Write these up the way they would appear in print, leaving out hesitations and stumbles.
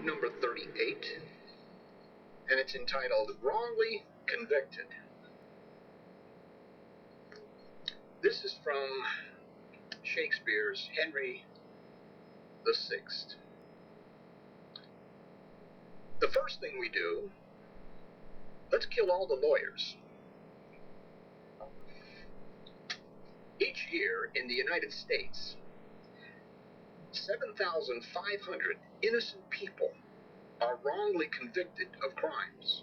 number 38, and it's entitled Wrongly Convicted. This is from Shakespeare's Henry VI. The first thing we do, let's kill all the lawyers. Each year in the United States, 7,500 innocent people are wrongly convicted of crimes.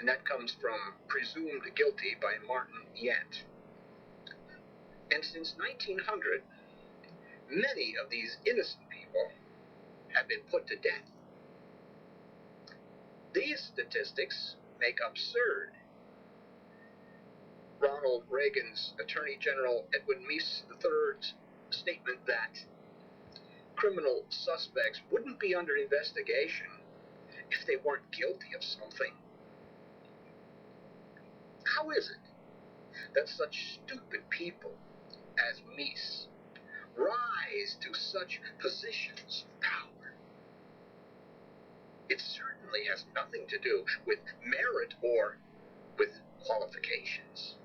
And that comes from Presumed Guilty by Martin Yant. And since 1900, many of these innocent people have been put to death. These statistics make absurd Ronald Reagan's Attorney General Edwin Meese III's statement that criminal suspects wouldn't be under investigation if they weren't guilty of something. How is it that such stupid people as Meese rise to such positions of power? It certainly has nothing to do with merit or with qualifications.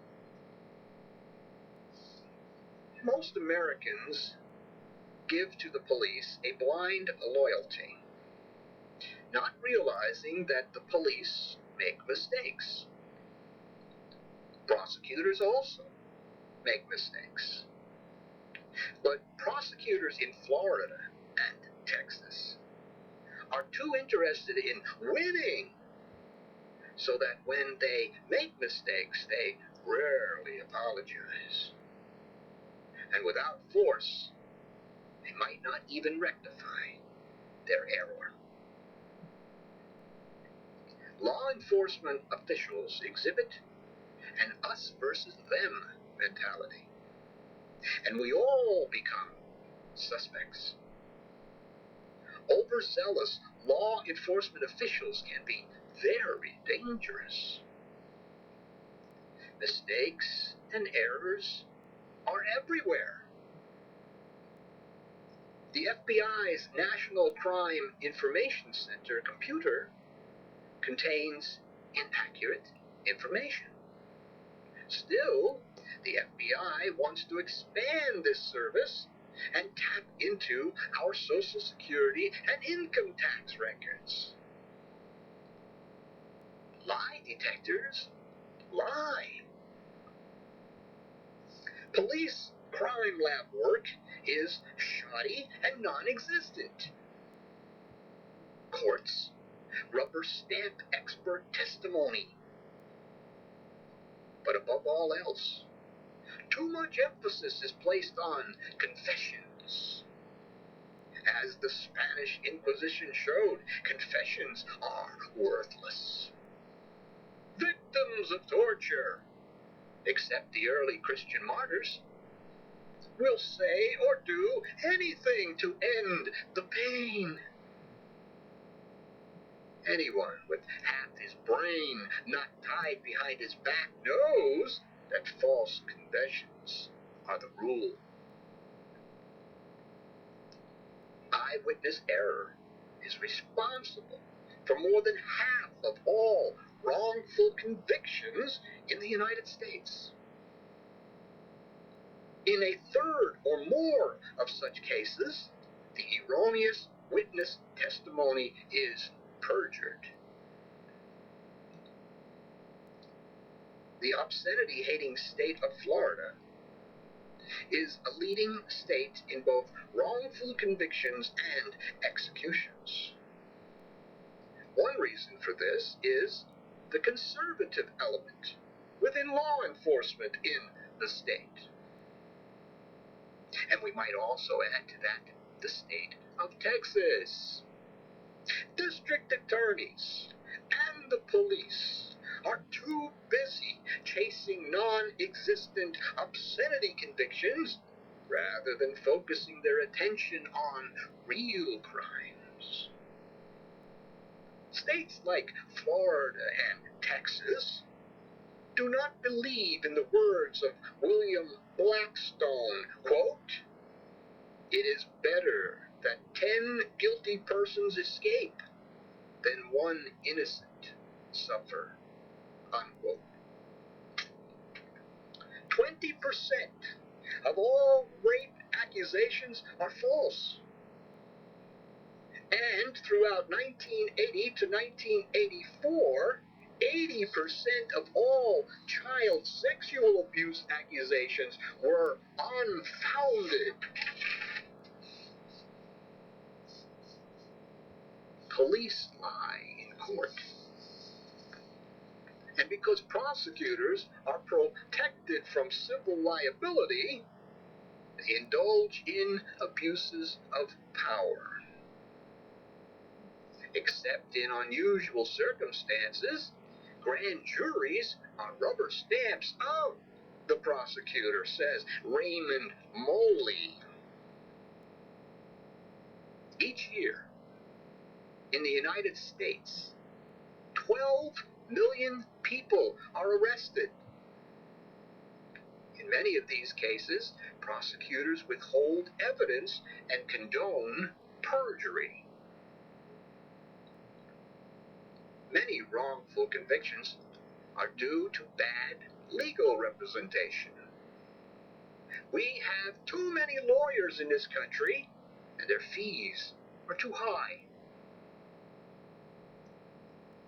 Most Americans give to the police a blind loyalty, not realizing that the police make mistakes. Prosecutors also make mistakes. But prosecutors in Florida and Texas are too interested in winning, so that when they make mistakes, they rarely apologize. And without force, they might not even rectify their error. Law enforcement officials exhibit an us versus them mentality, and we all become suspects. Overzealous law enforcement officials can be very dangerous. Mistakes and errors are everywhere. The FBI's National Crime Information Center computer contains inaccurate information. Still, the FBI wants to expand this service and tap into our Social Security and income tax records. Lie detectors lie. Police crime lab work is shoddy and non-existent. Courts rubber stamp expert testimony. But above all else, too much emphasis is placed on confessions. As the Spanish Inquisition showed, confessions are worthless. Victims of torture, except the early Christian martyrs, will say or do anything to end the pain. Anyone with half his brain not tied behind his back knows that false confessions are the rule. Eyewitness error is responsible for more than half of all wrongful convictions in the United States. In a third or more of such cases, the erroneous witness testimony is perjured. The obscenity-hating state of Florida is a leading state in both wrongful convictions and executions. One reason for this is the conservative element within law enforcement in the state. And we might also add to that the state of Texas. District attorneys and the police are too busy chasing non-existent obscenity convictions rather than focusing their attention on real crimes. States like Florida and Texas do not believe in the words of William Blackstone, quote, "It is better that 10 guilty persons escape than one innocent suffer, unquote. 20% of all rape accusations are false. And throughout 1980 to 1984, 80% of all child sexual abuse accusations were unfounded. Police lie in court. And because prosecutors are protected from civil liability, they indulge in abuses of power. Except in unusual circumstances, grand juries are rubber stamps of the prosecutor, says Raymond Moley. Each year, in the United States, 12 million people are arrested. In many of these cases, prosecutors withhold evidence and condone perjury. Many wrongful convictions are due to bad legal representation. We have too many lawyers in this country, and their fees are too high.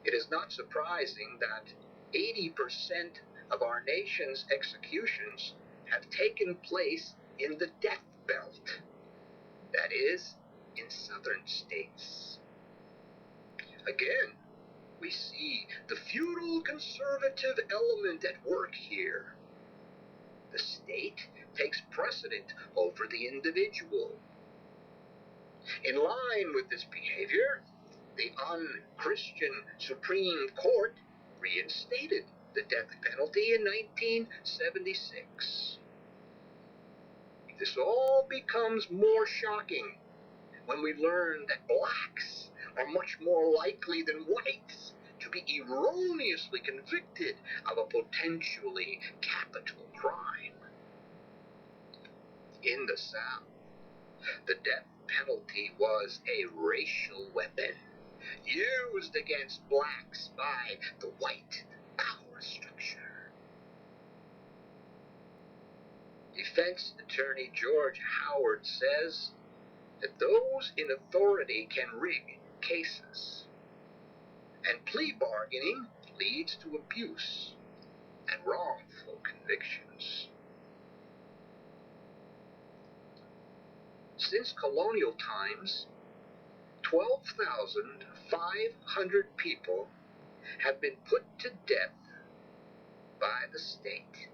It is not surprising that 80% of our nation's executions have taken place in the Death Belt, that is, in southern states. Again, we see the feudal conservative element at work here. The state takes precedent over the individual. In line with this behavior, the unchristian Supreme Court reinstated the death penalty in 1976. This all becomes more shocking when we learn that blacks are much more likely than whites to be erroneously convicted of a potentially capital crime. In the South, the death penalty was a racial weapon used against blacks by the white power structure. Defense attorney George Howard says that those in authority can rig cases, and plea bargaining leads to abuse and wrongful convictions. Since colonial times, 12,500 people have been put to death by the state.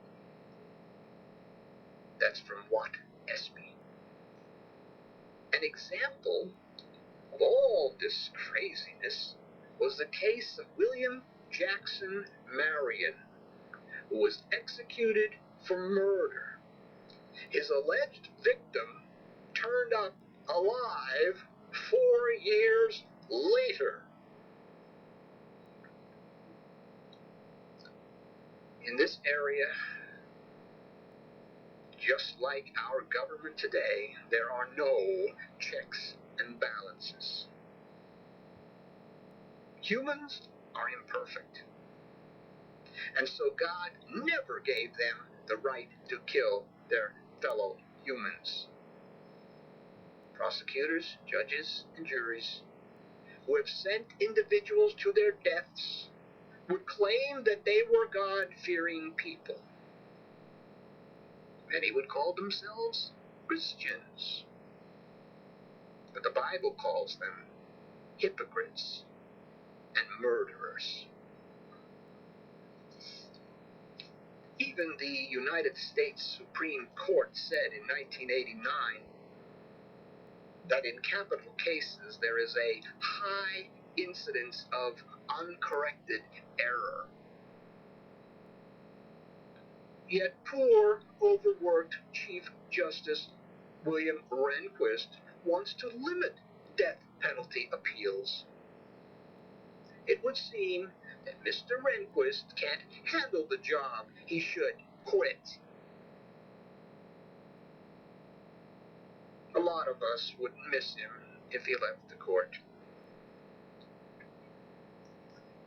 That's from Watt Espy. An example of all this craziness was the case of William Jackson Marion, who was executed for murder. His alleged victim turned up alive 4 years later. In this area, just like our government today, there are no checks and balances. Humans are imperfect, and so God never gave them the right to kill their fellow humans. Prosecutors, judges, and juries who have sent individuals to their deaths would claim that they were God-fearing people. Many would call themselves Christians, but the Bible calls them hypocrites and murderers. Even the United States Supreme Court said in 1989 that in capital cases there is a high incidence of uncorrected error. Yet poor, overworked Chief Justice William Rehnquist wants to limit death penalty appeals. It would seem that Mr. Rehnquist can't handle the job. He should quit. A lot lot of us would miss him if he left the court.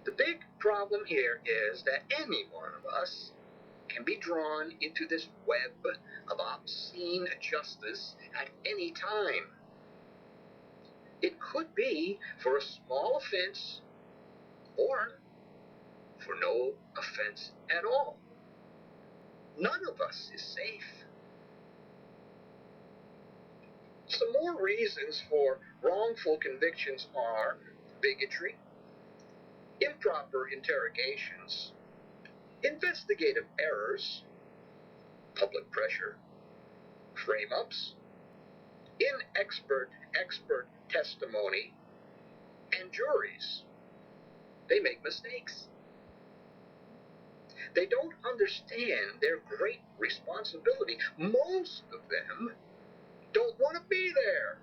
The big problem here is that any one of us can be drawn into this web of obscene justice at any time. It could be for a small offense or for no offense at all. None of us is safe. Some more reasons for wrongful convictions are bigotry, improper interrogations, investigative errors, public pressure, frame-ups, expert testimony, and juries. They make mistakes. They don't understand their great responsibility. Most of them don't want to be there.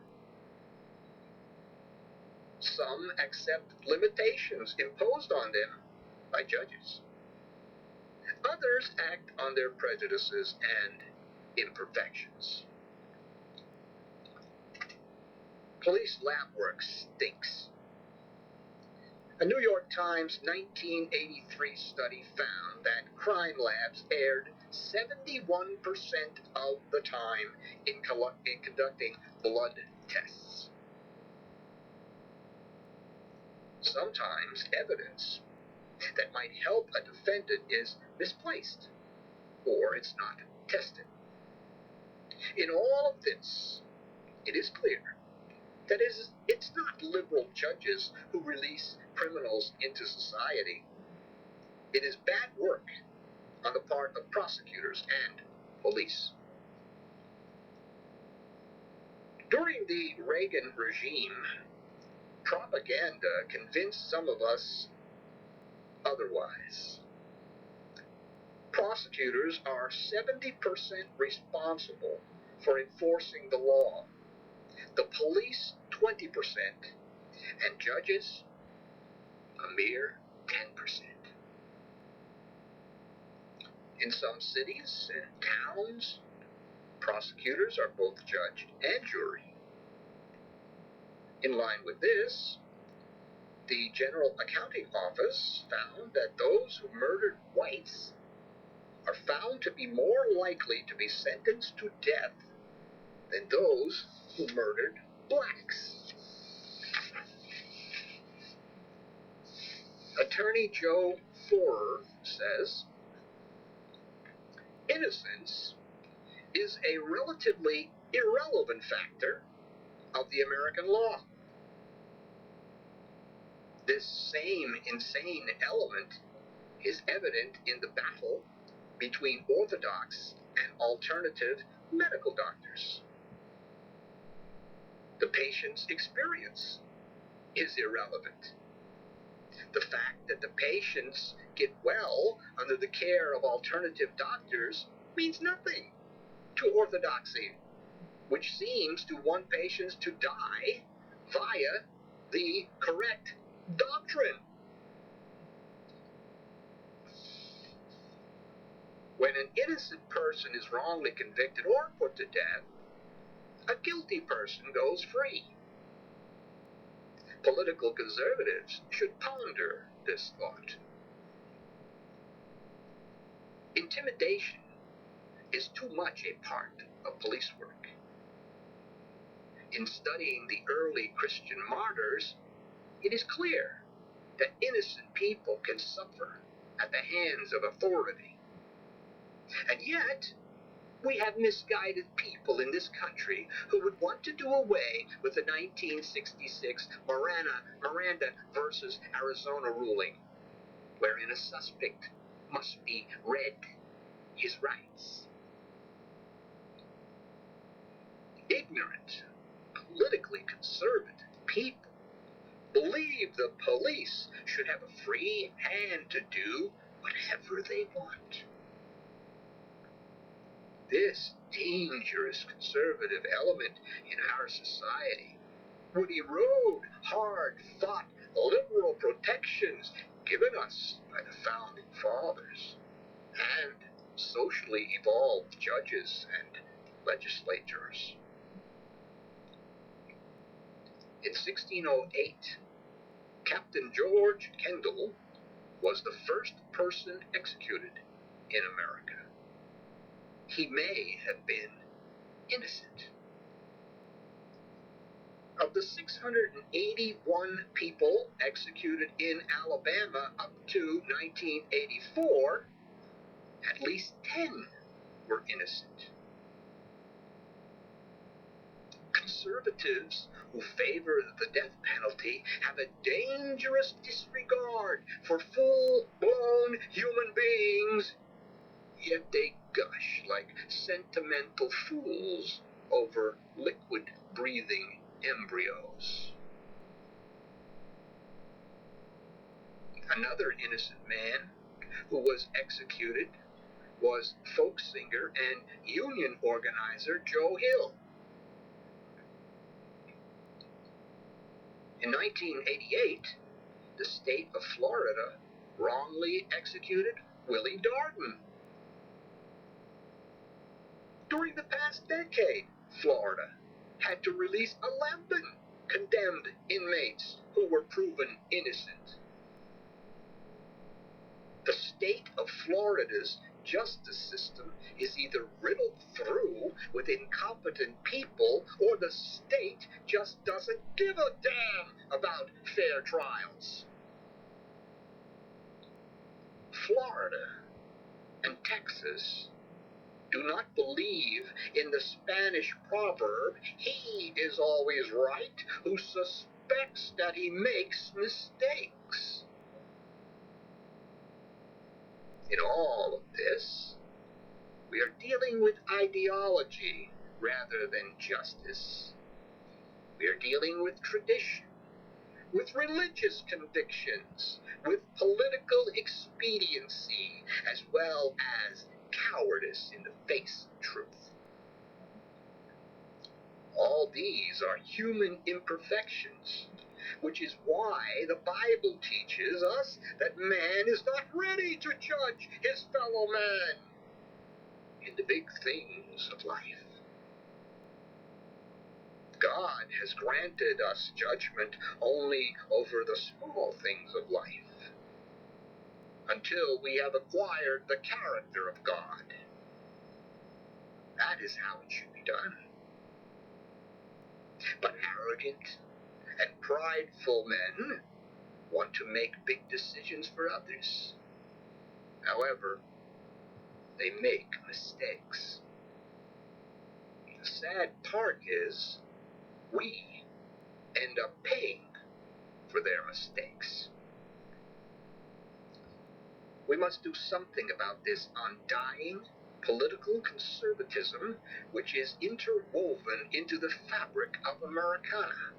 Some accept limitations imposed on them by judges. Others act on their prejudices and imperfections. Police lab work stinks. A New York Times 1983 study found that crime labs erred 71% of the time in conducting blood tests. Sometimes evidence that might help a defendant is misplaced, or it's not tested. In all of this, it is clear that it's not liberal judges who release criminals into society. It is bad work on the part of prosecutors and police. During the Reagan regime, propaganda convinced some of us otherwise. Prosecutors are 70% responsible for enforcing the law, the police 20%, and judges a mere 10%. In some cities and towns, prosecutors are both judge and jury. In line with this, the General Accounting Office found that those who murdered whites are found to be more likely to be sentenced to death than those who murdered blacks. Attorney Joe Forer says, innocence is a relatively irrelevant factor of the American law. This same insane element is evident in the battle between orthodox and alternative medical doctors. The patient's experience is irrelevant. The fact that the patients get well under the care of alternative doctors means nothing to orthodoxy, which seems to want patients to die via the correct doctrine. When an innocent person is wrongly convicted or put to death, a guilty person goes free. Political conservatives should ponder this thought. Intimidation is too much a part of police work. In studying the early Christian martyrs, it is clear that innocent people can suffer at the hands of authority. And yet, we have misguided people in this country who would want to do away with the 1966 Miranda versus Arizona ruling, wherein a suspect must be read his rights. Ignorant, politically conservative people believe the police should have a free hand to do whatever they want. This dangerous conservative element in our society would erode hard-fought liberal protections given us by the Founding Fathers and socially evolved judges and legislators. In 1608, Captain George Kendall was the first person executed in America. He may have been innocent. Of the 681 people executed in Alabama up to 1984, at least 10 were innocent. Conservatives who favor the death penalty have a dangerous disregard for full-blown human beings, yet they gush like sentimental fools over liquid-breathing embryos. Another innocent man who was executed was folk singer and union organizer Joe Hill. In 1988, the state of Florida wrongly executed Willie Darden. During the past decade, Florida had to release 11 condemned inmates who were proven innocent. The state of Florida's justice system is either riddled through with incompetent people, or the state just doesn't give a damn about fair trials. Florida and Texas do not believe in the Spanish proverb, "He is always right who suspects that he makes mistakes." In all of this, we are dealing with ideology rather than justice. We are dealing with tradition, with religious convictions, with political expediency, as well as cowardice in the face of truth. All these are human imperfections, which is why the Bible teaches us that man is not ready to judge his fellow man in the big things of life. God has granted us judgment only over the small things of life, until we have acquired the character of God. That is how it should be done. But arrogant and prideful men want to make big decisions for others. However, they make mistakes. The sad part is, we end up paying for their mistakes. We must do something about this undying political conservatism which is interwoven into the fabric of Americana.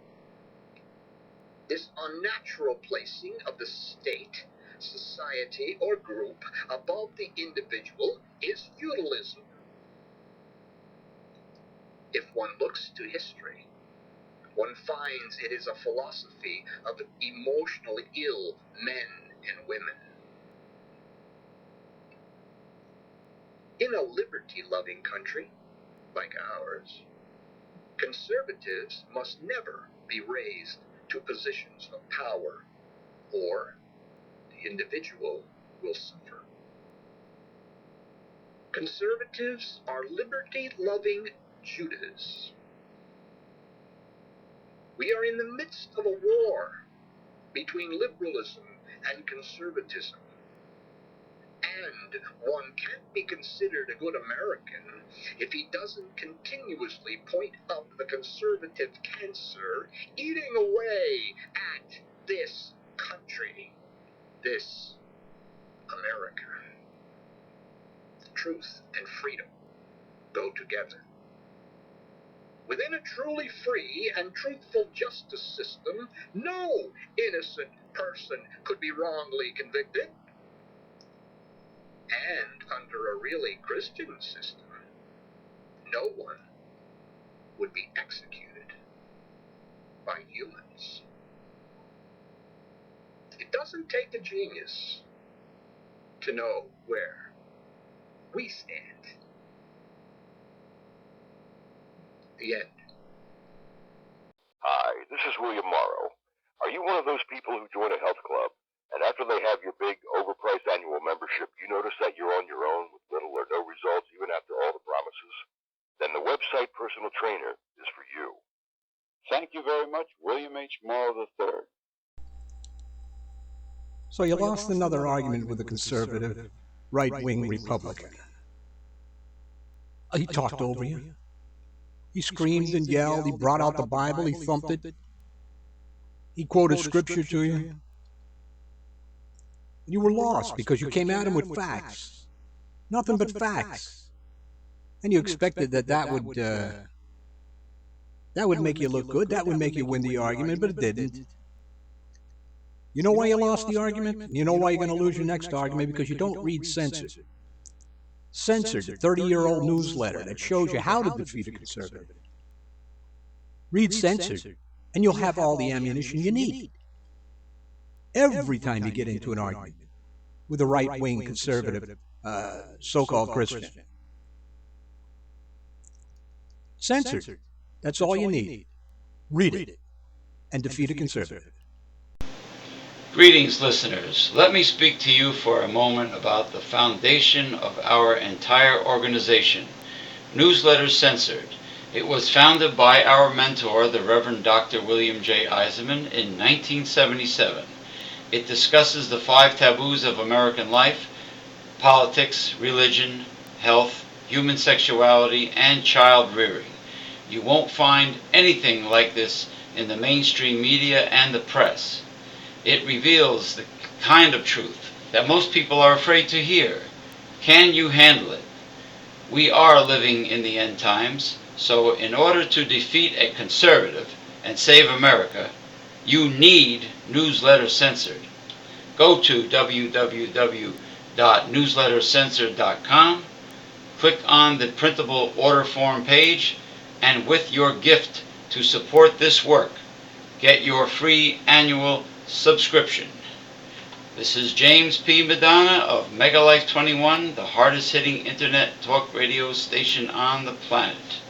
This unnatural placing of the state, society, or group above the individual is feudalism. If one looks to history, one finds it is a philosophy of emotionally ill men and women. In a liberty-loving country like ours, conservatives must never be raised to positions of power, or the individual will suffer. Conservatives are liberty-loving Judas. We are in the midst of a war between liberalism and conservatism. And one can't be considered a good American if he doesn't continuously point up the conservative cancer eating away at this country, this America. Truth and freedom go together. Within a truly free and truthful justice system, no innocent person could be wrongly convicted. And under a really Christian system, no one would be executed by humans. It doesn't take a genius to know where we stand. The end. Hi, this is William Morrow. Are you one of those people who join a health club, and after they have your big, overpriced annual membership, you notice that you're on your own with little or no results even after all the promises? Then the website Personal Trainer is for you. Thank you very much, William H. Morrow III. So you lost another argument with a conservative, right-wing Republican. He talked over you. He screamed and yelled. He brought out the Bible. He thumped it. He quoted scripture to you. You were lost because you came at him with facts. Nothing but facts. And you expected that would make you look good. That would make you win the argument, but it didn't. You know why you lost the argument? You know why you're going to lose your next argument? Because you don't read Censored. Censored, the 30-year-old newsletter that shows you how to defeat a conservative. Read Censored, and you'll have all the ammunition you need. Every time you get into an argument with a right-wing conservative, so-called Christian. Censored. That's all you need. Read it and defeat a conservative. Greetings, listeners. Let me speak to you for a moment about the foundation of our entire organization, Newsletters Censored. It was founded by our mentor, the Reverend Dr. William J. Eisenman, in 1977. It discusses the 5 taboos of American life: politics, religion, health, human sexuality, and child rearing. You won't find anything like this in the mainstream media and the press. It reveals the kind of truth that most people are afraid to hear. Can you handle it? We are living in the end times, so in order to defeat a conservative and save America, you need Newsletters Censored. Go to www.newslettercensored.com, click on the printable order form page, and with your gift to support this work, get your free annual subscription. This is James P. Madonna of Mega Life 21, the hardest hitting internet talk radio station on the planet.